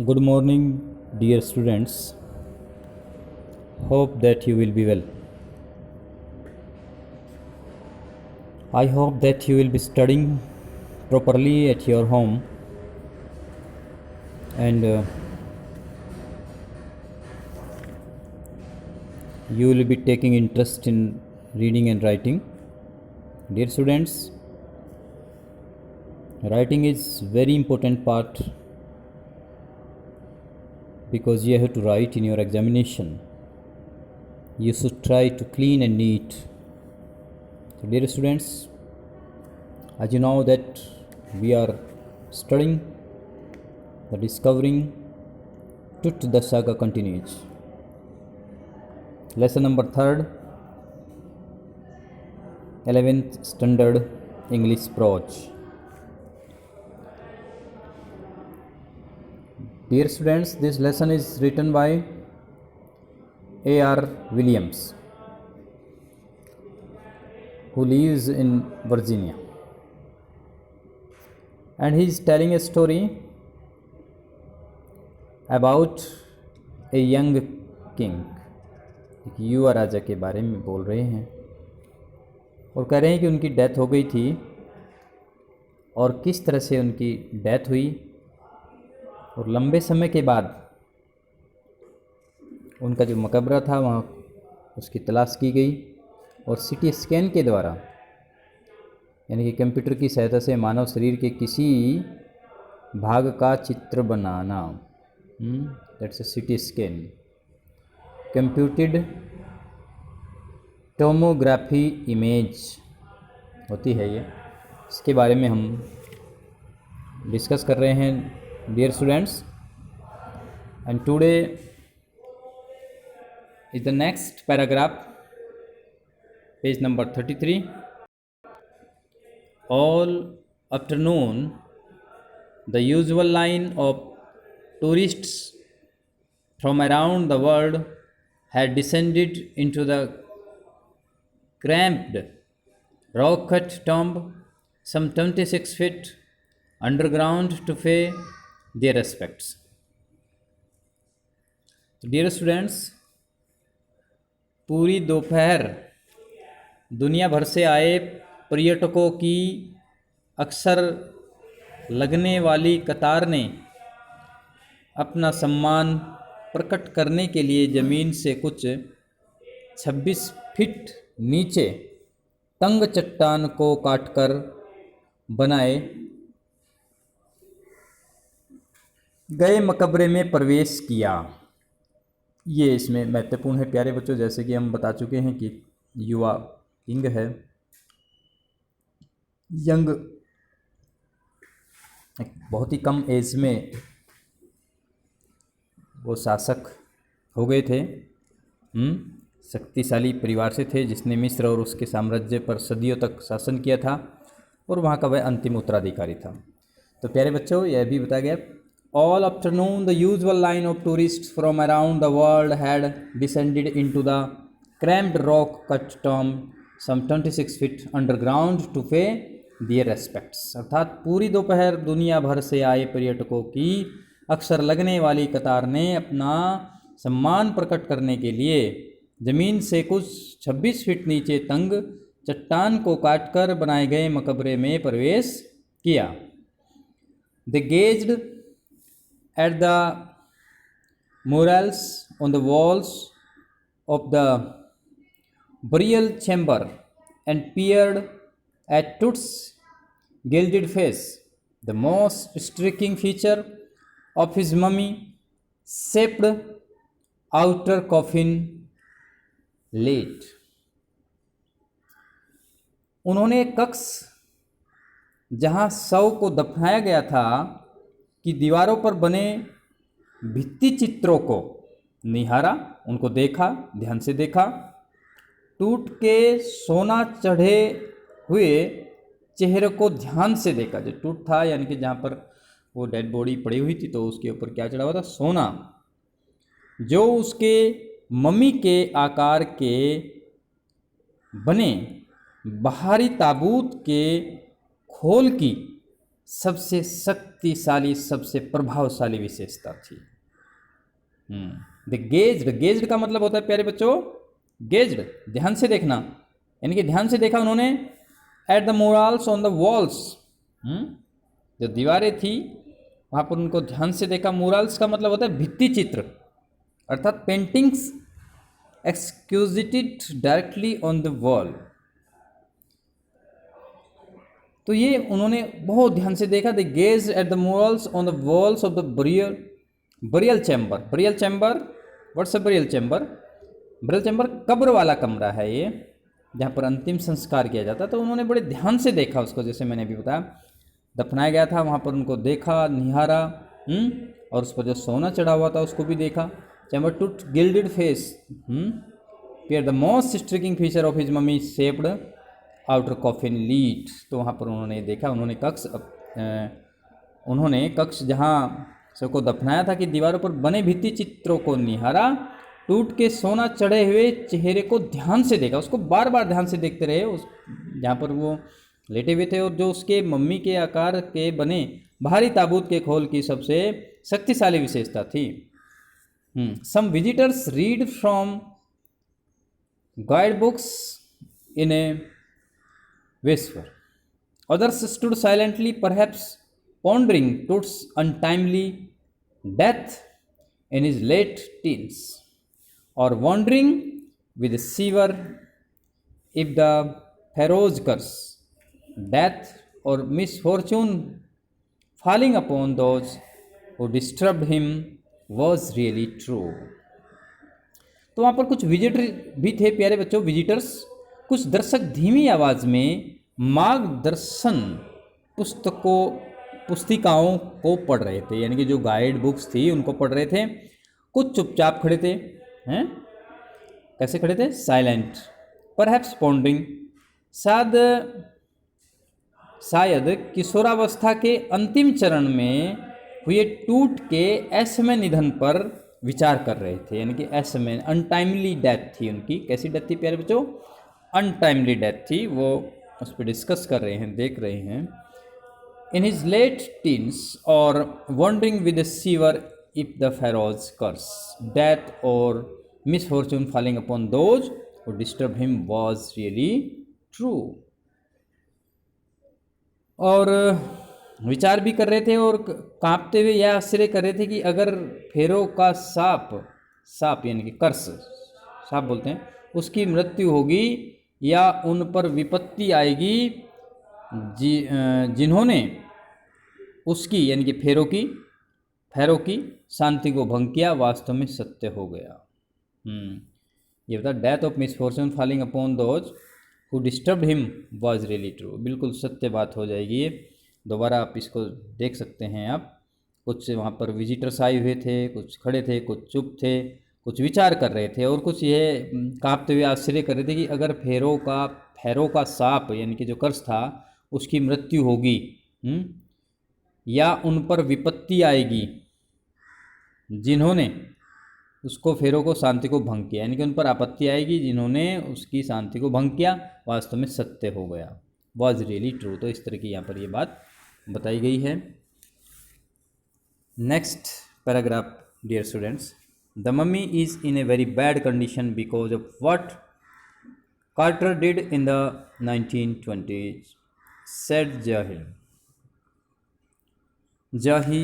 Good morning, dear students. Hope that you will be well. I hope that you will be studying properly at your home and you will be taking interest in reading and writing. Dear students, writing is very important part because you have to write in your examination. You should try to clean and neat. So dear students, as you know that we are studying the discovering Tut the saga continues. Lesson number 3rd, 11th standard English prose. Dear students, this lesson is written by A.R. Williams, who lives in Virginia, and he is telling a story about a young king. एक युवा राजा के बारे में बोल रहे हैं और कह रहे हैं कि उनकी डेथ हो गई थी और किस तरह से उनकी डेथ हुई और लंबे समय के बाद उनका जो मकबरा था वहाँ उसकी तलाश की गई और सीटी स्कैन के द्वारा यानी कि कंप्यूटर की सहायता से मानव शरीर के किसी भाग का चित्र बनाना, that's a CT scan, computed tomography image होती है ये, इसके बारे में हम डिस्कस कर रहे हैं dear students. And today is the next paragraph, page number 33. All afternoon the usual line of tourists from around the world had descended into the cramped rock-cut tomb some 26 feet underground to pay their respects. तो dear students, पूरी दोपहर दुनिया भर से आए पर्यटकों की अक्सर लगने वाली कतार ने अपना सम्मान प्रकट करने के लिए ज़मीन से कुछ 26 फीट नीचे तंग चट्टान को काटकर बनाए गए मकबरे में प्रवेश किया. ये इसमें महत्वपूर्ण है प्यारे बच्चों, जैसे कि हम बता चुके हैं कि युवा किंग है, यंग, बहुत ही कम एज में वो शासक हो गए थे. शक्तिशाली परिवार से थे जिसने मिस्र और उसके साम्राज्य पर सदियों तक शासन किया था और वहाँ का वह अंतिम उत्तराधिकारी था. तो प्यारे बच्चों, यह भी बताया गया, all afternoon the usual line of tourist from around the world had descended into the cramped rock cut tomb some 26 feet underground to pay their respects. अर्थात पूरी दोपहर दुनिया भर से आए पर्यटकों की अक्सर लगने वाली कतार ने अपना सम्मान प्रकट करने के लिए ज़मीन से कुछ 26 फीट नीचे तंग चट्टान को काटकर बनाए गए मकबरे में प्रवेश किया. They gazed at the murals on the walls of the burial chamber and peered at Tut's gilded face, the most striking feature of his mummy-shaped outer coffin lid. उन्होंने कक्ष जहाँ शव को दफनाया गया था कि दीवारों पर बने भित्ति चित्रों को निहारा, उनको देखा, ध्यान से देखा. टूट के सोना चढ़े हुए चेहरे को ध्यान से देखा. जो टूट था यानी कि जहाँ पर वो डेड बॉडी पड़ी हुई थी तो उसके ऊपर क्या चढ़ा हुआ था? सोना, जो उसके मम्मी के आकार के बने बाहरी ताबूत के खोल की सबसे शक्तिशाली, सबसे प्रभावशाली विशेषता थी। द गेज्ड का मतलब होता है प्यारे बच्चों, गेज्ड ध्यान से देखना, यानी कि ध्यान से देखा उन्होंने। Eight the murals on the walls, जो दीवारें थी वहाँ पर उनको ध्यान से देखा। मोरल्स का मतलब होता है भित्ति चित्र, अर्थात paintings executed directly on the wall. तो ये उन्होंने बहुत ध्यान से देखा। The gaze at the murals on the walls of the burial chamber. Burial chamber, what's a burial chamber? Burial chamber कब्र वाला कमरा है ये, जहाँ पर अंतिम संस्कार किया जाता है। तो उन्होंने बड़े ध्यान से देखा उसको, जैसे मैंने अभी बताया, दफनाया गया था वहाँ पर उनको देखा, निहारा, और उस पर जो सोना चढ़ा हुआ था उसको भी देखा। Chamber tooth gilded face pair the most striking feature of his mummy shaped outer coffin lead. तो वहाँ पर उन्होंने देखा, उन्होंने कक्ष जहाँ सबको दफनाया था कि दीवारों पर बने भित्ति चित्रों को निहारा, टूट के सोना चढ़े हुए चेहरे को ध्यान से देखा, उसको बार बार ध्यान से देखते रहे, उस जहाँ पर वो लेटे हुए थे, और जो उसके मम्मी के आकार के बने भारी ताबूत के खोल की सबसे शक्तिशाली विशेषता थी। Some visitors read from guide books in a whisper. Others stood silently, perhaps pondering Toots' untimely death in his late teens, or wondering with a shiver if the Pharaoh's curse, death, or misfortune falling upon those who disturbed him was really true. तो वहाँ पर कुछ visitor भी थे प्यारे बच्चों, visitors. कुछ दर्शक धीमी आवाज में मार्गदर्शन पुस्तिकाओं को पढ़ रहे थे, यानी कि जो गाइड बुक्स थी उनको पढ़ रहे थे। कुछ चुपचाप खड़े थे, हैं? कैसे खड़े थे? साइलेंट। परहैप्स पॉन्डरिंग, शायद किशोरावस्था के अंतिम चरण में हुए टूट के असमय निधन पर विचार कर रहे थे, यानी कि असमय, अनटाइमली डेथ थी उनकी। कैसी डेथ थी प्यारे बच्चों? अनटाइमली डेथ थी, वो उस पर डिस्कस कर रहे हैं, देख रहे हैं। इन हिज लेट टीन्स और wondering with sever if the pharaohs curse, death और misfortune falling upon those who disturb him was really true. और विचार भी कर रहे थे और कांपते हुए यह आश्चर्य कर रहे थे कि अगर फेरो का साप यानी कि कर्स, साप बोलते हैं, उसकी मृत्यु होगी या उन पर विपत्ति आएगी जिन्होंने उसकी यानी कि फेरो की शांति को भंग किया, वास्तव में सत्य हो गया। ये बता, death of misfortune falling upon those who disturb him was really true. बिल्कुल सत्य बात हो जाएगी ये। दोबारा आप इसको देख सकते हैं। आप कुछ वहाँ पर विजिटर्स आए हुए थे, कुछ खड़े थे, कुछ चुप थे, कुछ विचार कर रहे थे, और कुछ ये कांपते हुए आश्चर्य कर रहे थे कि अगर फेरो का सांप यानी कि जो कर्स था उसकी मृत्यु होगी, या उन पर विपत्ति आएगी जिन्होंने उसको फेरो को शांति को भंग किया, यानी कि उन पर आपत्ति आएगी जिन्होंने उसकी शांति को भंग किया, वास्तव में सत्य हो गया, वॉज रियली ट्रू। तो इस तरह की यहाँ पर ये बात बताई गई है। Next paragraph, dear students, the mummy is in a very bad condition because of what Carter did in the 1920s, said Zahi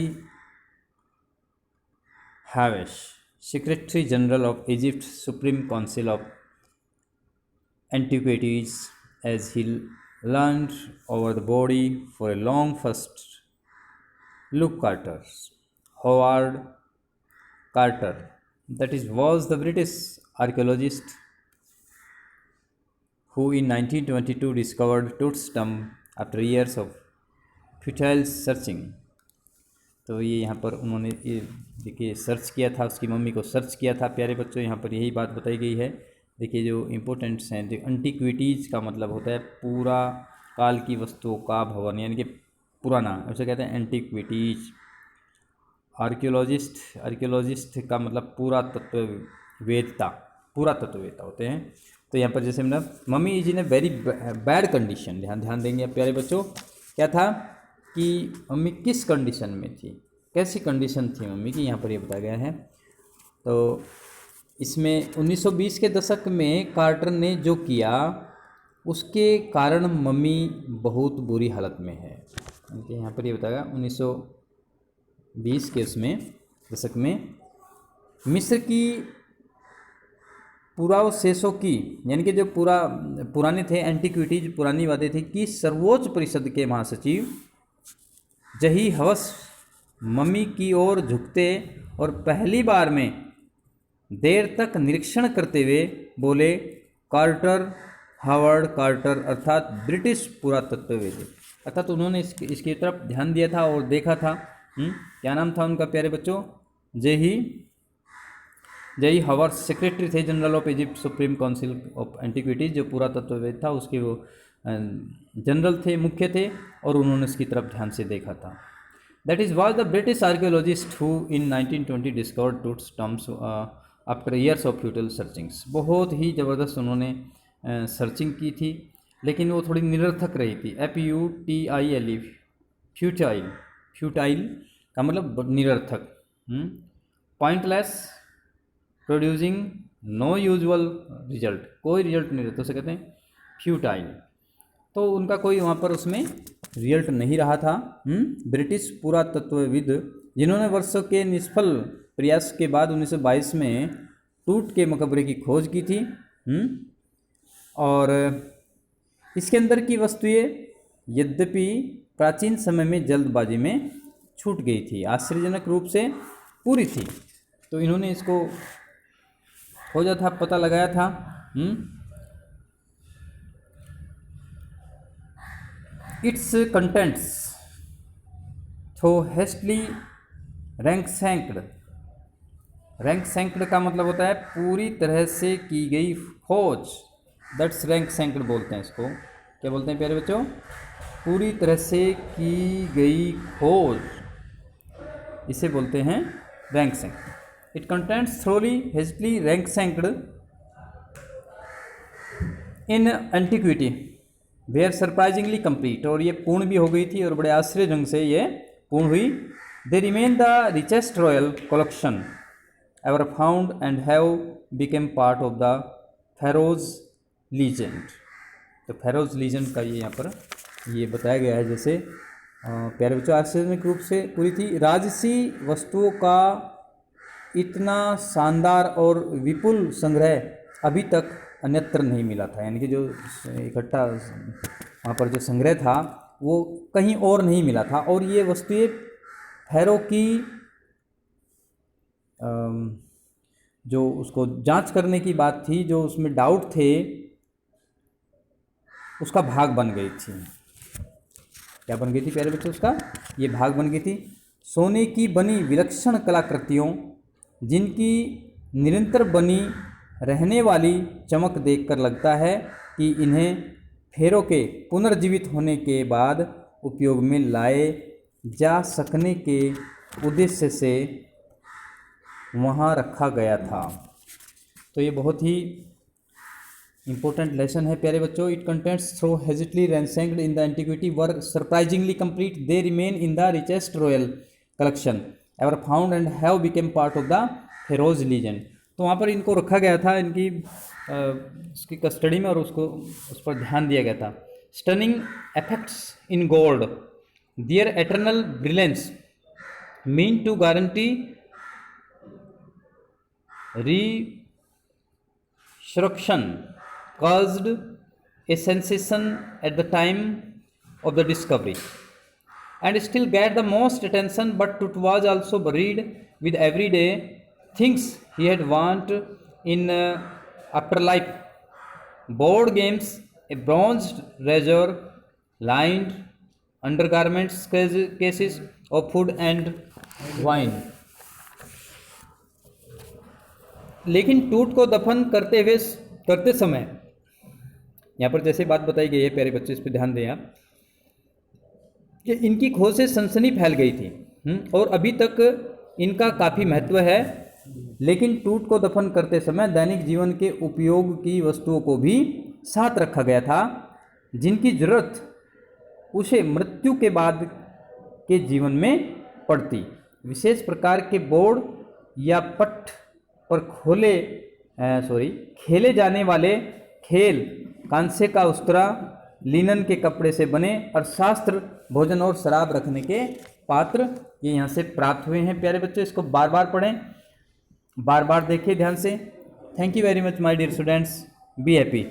Hawass, Secretary General of Egypt's Supreme Council of Antiquities, as he leaned over the body for a long first look. Howard Carter, that is, was the British archaeologist who in 1922 discovered Tut's tomb after years of futile searching. तो ये यहाँ पर उन्होंने ये देखिए search किया था, उसकी मम्मी को सर्च किया था। प्यारे बच्चों, यहाँ पर यही बात बताई गई है। देखिए जो इम्पोर्टेंट्स हैं, एंटीक्विटीज़ का मतलब होता है पूरा काल की वस्तुओं का भवन, यानी कि पुराना, ऐसे कहते हैं एंटीक्विटीज। आर्कियोलॉजिस्ट का मतलब पूरा तत्ववेत्ता होते हैं। तो यहाँ पर जैसे मतलब mummy is in a very bad condition, ध्यान देंगे आप प्यारे बच्चों, क्या था? कि मम्मी किस कंडीशन में थी, कैसी कंडीशन थी मम्मी की, यहाँ पर ये बताया गया है। तो इसमें 1920 के दशक में कार्टर ने जो किया उसके कारण मम्मी बहुत बुरी हालत में है। यहाँ पर ये बताया 1920 के उसमें दशक में मिस्र की पुरावशेषों की, यानी कि जो पुराने थे एंटीक्विटीज, पुरानी बातें थी, कि सर्वोच्च परिषद के महासचिव जही हवस मम्मी की ओर झुकते और पहली बार में देर तक निरीक्षण करते हुए बोले, कार्टर, हावर्ड कार्टर अर्थात ब्रिटिश पुरातत्वविद, अर्थात उन्होंने इसकी तरफ ध्यान दिया था और देखा था। क्या नाम था उनका प्यारे बच्चों? जेही हावर्ड, सेक्रेटरी थे general of Egypt supreme council of antiquities, जो पुरातत्वविद था उसके वो जनरल थे, मुख्य थे, और उन्होंने इसकी तरफ ध्यान से देखा था। That is was the British archaeologist who in 1920 discovered Tut's tombs after years of futile searchings. बहुत ही ज़बरदस्त उन्होंने सर्चिंग की थी, लेकिन वो थोड़ी निरर्थक रही थी। FUTILE, फ्यूटाइल का मतलब निरर्थक, pointless, producing no usual result, कोई रिजल्ट नहीं रहता, उसे कहते हैं फ्यूटाइल। तो उनका कोई वहाँ पर उसमें रिजल्ट नहीं रहा था। ब्रिटिश पुरातत्वविद जिन्होंने वर्षों के निष्फल प्रयास के बाद 1922 में टूट के मकबरे की खोज की थी, और इसके अंदर की वस्तुएं यद्यपि प्राचीन समय में जल्दबाजी में छूट गई थी, आश्चर्यजनक रूप से पूरी थी। तो इन्होंने इसको खोजा था, पता लगाया था। इट्स कंटेंट्स थो हेस्टली रैंकसैंक्ड, रैंकसैंक्ड का मतलब होता है पूरी तरह से की गई खोज, दैट्स रैंकसैंक्ड बोलते हैं इसको। क्या बोलते हैं प्यारे बच्चों? पूरी तरह से की गई खोज, इसे बोलते हैं ransacked. It contents thoroughly hastily ransacked in antiquity where surprisingly complete, और ये पूर्ण भी हो गई थी और बड़े आश्चर्यजनक से ये पूर्ण हुई। They remain the richest royal collection ever found and have become part of the pharaohs legend. तो फेरोज लीजेंड का ये यहाँ पर ये बताया गया है। जैसे प्यारे बच्चों, आश्चर्यजनक रूप से पूरी थी। राजसी वस्तुओं का इतना शानदार और विपुल संग्रह अभी तक अन्यत्र नहीं मिला था, यानी कि जो इकट्ठा वहाँ पर जो संग्रह था वो कहीं और नहीं मिला था। और ये वस्तुएं फेरो की जो उसको जांच करने की बात थी, जो उसमें डाउट थे, उसका भाग बन गई थी। क्या बन गई थी प्यारे बच्चों? उसका ये भाग बन गई थी। सोने की बनी विलक्षण कलाकृतियों, जिनकी निरंतर बनी रहने वाली चमक देखकर लगता है कि इन्हें फेरो के पुनर्जीवित होने के बाद उपयोग में लाए जा सकने के उद्देश्य से वहाँ रखा गया था। तो ये बहुत ही इंपॉर्टेंट लेसन है प्यारे बच्चों। It contents through hastily ransacked in the antiquity were surprisingly complete, they remain in the richest royal collection ever found and have become part of the pharaohs legend. तो वहाँ पर इनको रखा गया था, इनकी उसकी कस्टडी में, और उसको उस पर ध्यान दिया गया था। Stunning effects in gold, their eternal brilliance mean to guarantee resurrection caused a sensation at the time of the discovery and still get the most attention, but it was also buried with everyday things he had want in afterlife. Board games, a bronzed razor, lined undergarments, cases of food and wine. लेकिन टूट को दफन करते समय, यहाँ पर जैसे बात बताई गई है प्यारे बच्चे, इस पर ध्यान दें आप, कि इनकी खोज से सनसनी फैल गई थी और अभी तक इनका काफ़ी महत्व है। लेकिन टूट को दफन करते समय दैनिक जीवन के उपयोग की वस्तुओं को भी साथ रखा गया था, जिनकी जरूरत उसे मृत्यु के बाद के जीवन में पड़ती। विशेष प्रकार के बोर्ड या पट पर खेले जाने वाले खेल कांसे का उस्तरा, लिनन के कपड़े से बने और शास्त्र, भोजन और शराब रखने के पात्र ये यहाँ से प्राप्त हुए हैं। प्यारे बच्चों, इसको बार बार पढ़ें, बार बार देखिए ध्यान से। Thank you very much my dear students, be happy.